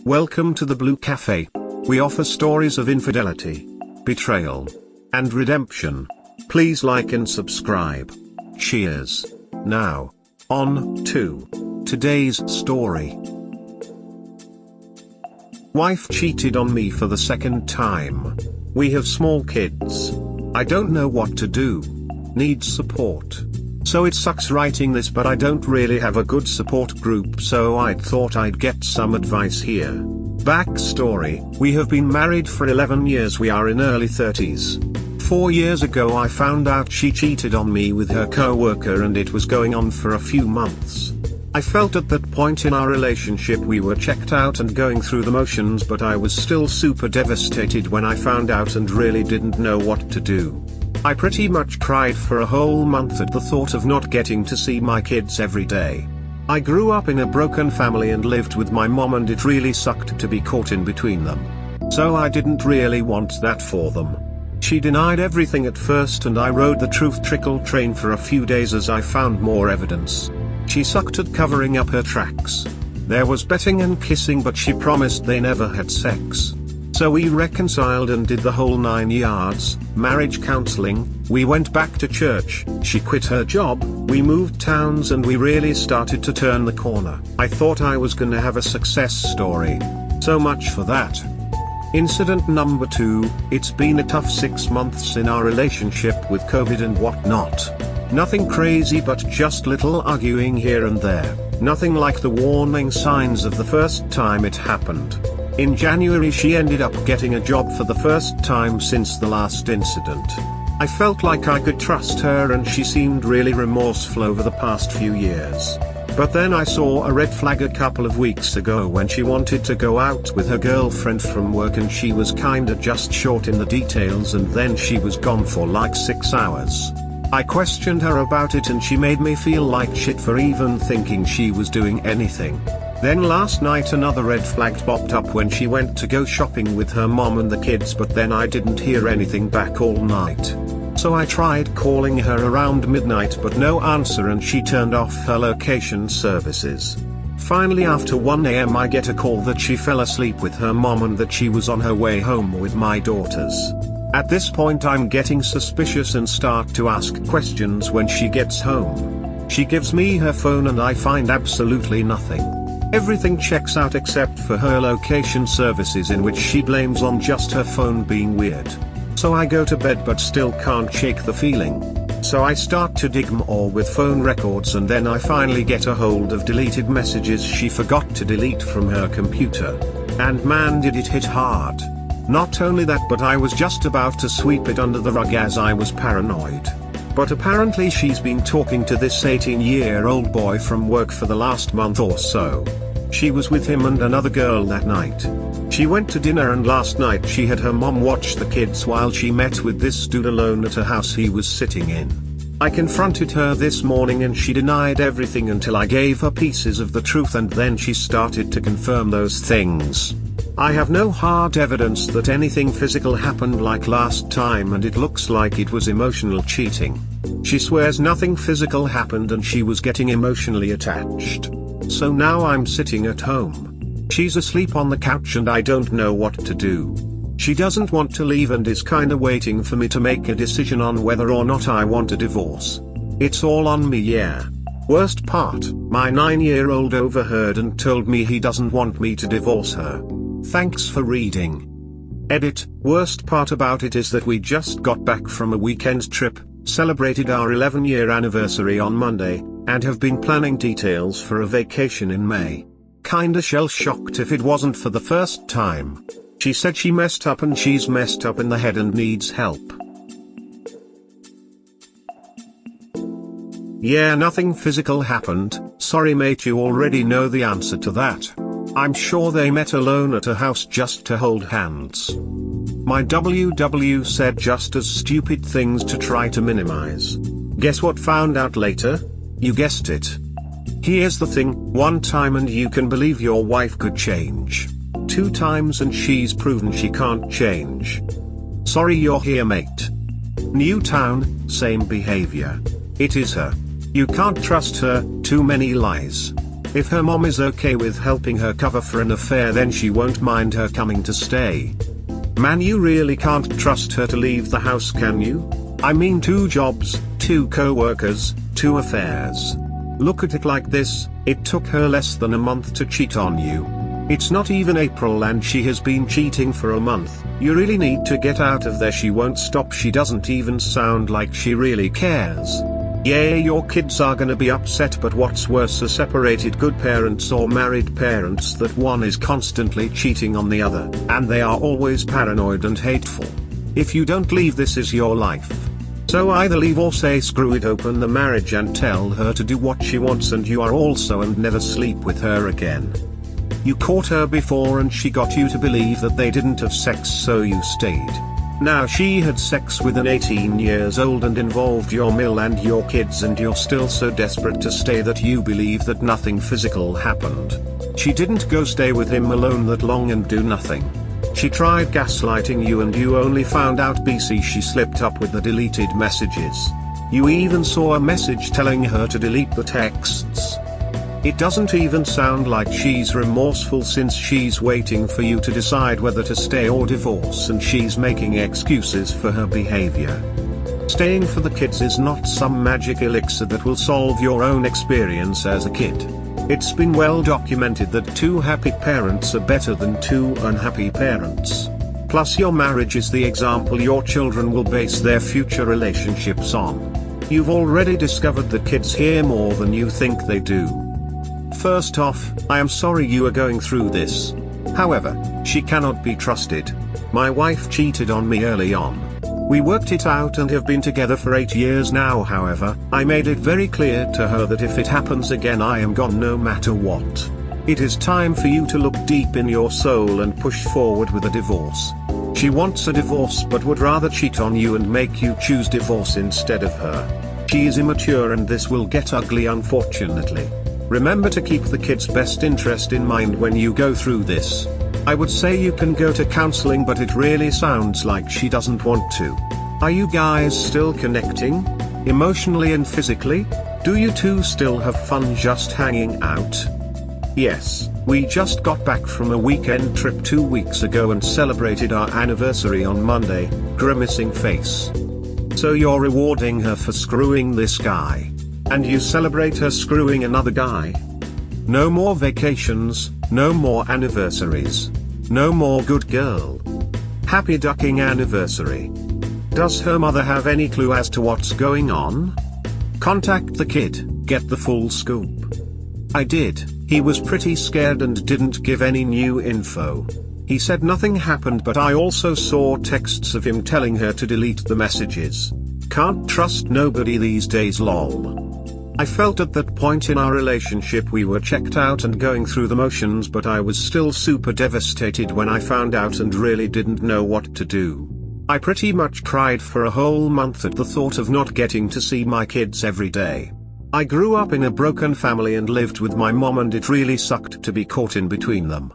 Welcome to the Blue Cafe. We offer stories of infidelity, betrayal, and redemption. Please like and subscribe. Cheers. Now, on to today's story. Wife cheated on me for the second time. We have small kids. I don't know what to do. Needs support. So it sucks writing this, but I don't really have a good support group, so I thought I'd get some advice here. Backstory: we have been married for 11 years. We are in early 30s. 4 years ago I found out she cheated on me with her coworker, and it was going on for a few months. I felt at that point in our relationship we were checked out and going through the motions, but I was still super devastated when I found out and really didn't know what to do. I pretty much cried for a whole month at the thought of not getting to see my kids every day. I grew up in a broken family and lived with my mom, and it really sucked to be caught in between them. So I didn't really want that for them. She denied everything at first, and I rode the truth trickle train for a few days as I found more evidence. She sucked at covering up her tracks. There was betting and kissing, but she promised they never had sex. So we reconciled and did the whole 9 yards, marriage counselling, we went back to church, she quit her job, we moved towns, and we really started to turn the corner. I thought I was gonna have a success story. So much for that. Incident number 2, it's been a tough 6 months in our relationship with COVID and whatnot. Nothing crazy, but just little arguing here and there. Nothing like the warning signs of the first time it happened. In January she ended up getting a job for the first time since the last incident. I felt like I could trust her, and she seemed really remorseful over the past few years. But then I saw a red flag a couple of weeks ago when she wanted to go out with her girlfriend from work, and she was kinda just short in the details, and then she was gone for like 6 hours. I questioned her about it, and she made me feel like shit for even thinking she was doing anything. Then last night another red flag popped up when she went to go shopping with her mom and the kids, but then I didn't hear anything back all night. So I tried calling her around midnight, but no answer, and she turned off her location services. Finally after 1 AM I get a call that she fell asleep with her mom and that she was on her way home with my daughters. At this point I'm getting suspicious and start to ask questions when she gets home. She gives me her phone and I find absolutely nothing. Everything checks out except for her location services, in which she blames on just her phone being weird. So I go to bed but still can't shake the feeling. So I start to dig more with phone records, and then I finally get a hold of deleted messages she forgot to delete from her computer. And man, did it hit hard. Not only that, but I was just about to sweep it under the rug as I was paranoid. But apparently she's been talking to this 18-year-old boy from work for the last month or so. She was with him and another girl that night. She went to dinner, and last night she had her mom watch the kids while she met with this dude alone at a house he was sitting in. I confronted her this morning and she denied everything until I gave her pieces of the truth, and then she started to confirm those things. I have no hard evidence that anything physical happened like last time, and it looks like it was emotional cheating. She swears nothing physical happened and she was getting emotionally attached. So now I'm sitting at home. She's asleep on the couch and I don't know what to do. She doesn't want to leave and is kinda waiting for me to make a decision on whether or not I want a divorce. It's all on me, yeah. Worst part, my 9-year-old overheard and told me he doesn't want me to divorce her. Thanks for reading. Edit. Worst part about it is that we just got back from a weekend trip, celebrated our 11-year anniversary on Monday, and have been planning details for a vacation in May. Kinda shell-shocked if it wasn't for the first time. She said she messed up, and she's messed up in the head and needs help. Yeah, nothing physical happened. Sorry mate, you already know the answer to that. I'm sure they met alone at a house just to hold hands. My WW said just as stupid things to try to minimize. Guess what found out later? You guessed it. Here's the thing, 1 time and you can believe your wife could change. 2 times and she's proven she can't change. Sorry you're here mate. New town, same behavior. It is her. You can't trust her, too many lies. If her mom is okay with helping her cover for an affair, then she won't mind her coming to stay. Man, you really can't trust her to leave the house, can you? I mean, 2 jobs, 2 co-workers, 2 affairs. Look at it like this, it took her less than a month to cheat on you. It's not even April and she has been cheating for a month. You really need to get out of there. She won't stop. She doesn't even sound like she really cares. Yeah, your kids are gonna be upset, but what's worse are separated good parents or married parents that one is constantly cheating on the other, and they are always paranoid and hateful. If you don't leave, this is your life. So either leave or say screw it, open the marriage and tell her to do what she wants, and you are also, and never sleep with her again. You caught her before and she got you to believe that they didn't have sex, so you stayed. Now she had sex with an 18 years old and involved your mill and your kids, and you're still so desperate to stay that you believe that nothing physical happened. She didn't go stay with him alone that long and do nothing. She tried gaslighting you and you only found out BC she slipped up with the deleted messages. You even saw a message telling her to delete the texts. It doesn't even sound like she's remorseful, since she's waiting for you to decide whether to stay or divorce, and she's making excuses for her behavior. Staying for the kids is not some magic elixir that will solve your own experience as a kid. It's been well documented that 2 happy parents are better than 2 unhappy parents. Plus, your marriage is the example your children will base their future relationships on. You've already discovered that kids hear more than you think they do. First off, I am sorry you are going through this. However, she cannot be trusted. My wife cheated on me early on. We worked it out and have been together for 8 years now. However, I made it very clear to her that if it happens again, I am gone no matter what. It is time for you to look deep in your soul and push forward with a divorce. She wants a divorce but would rather cheat on you and make you choose divorce instead of her. She is immature and this will get ugly, unfortunately. Remember to keep the kids' best interest in mind when you go through this. I would say you can go to counseling, but it really sounds like she doesn't want to. Are you guys still connecting? Emotionally and physically? Do you two still have fun just hanging out? Yes, we just got back from a weekend trip 2 weeks ago and celebrated our anniversary on Monday, grimacing face. So you're rewarding her for screwing this guy. And you celebrate her screwing another guy? No more vacations, no more anniversaries. No more good girl. Happy ducking anniversary. Does her mother have any clue as to what's going on? Contact the kid, get the full scoop. I did. He was pretty scared and didn't give any new info. He said nothing happened, but I also saw texts of him telling her to delete the messages. Can't trust nobody these days, lol. I felt at that point in our relationship we were checked out and going through the motions, but I was still super devastated when I found out and really didn't know what to do. I pretty much cried for a whole month at the thought of not getting to see my kids every day. I grew up in a broken family and lived with my mom, and it really sucked to be caught in between them.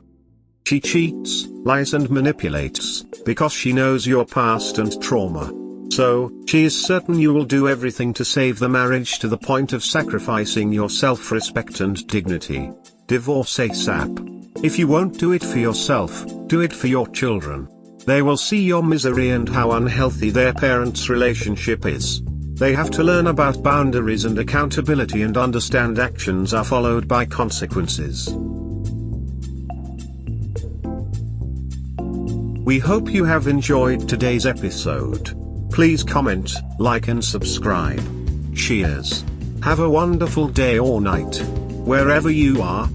She cheats, lies and manipulates, because she knows your past and trauma. So, she is certain you will do everything to save the marriage, to the point of sacrificing your self-respect and dignity. Divorce ASAP. If you won't do it for yourself, do it for your children. They will see your misery and how unhealthy their parents' relationship is. They have to learn about boundaries and accountability and understand actions are followed by consequences. We hope you have enjoyed today's episode. Please comment, like and subscribe. Cheers. Have a wonderful day or night, wherever you are.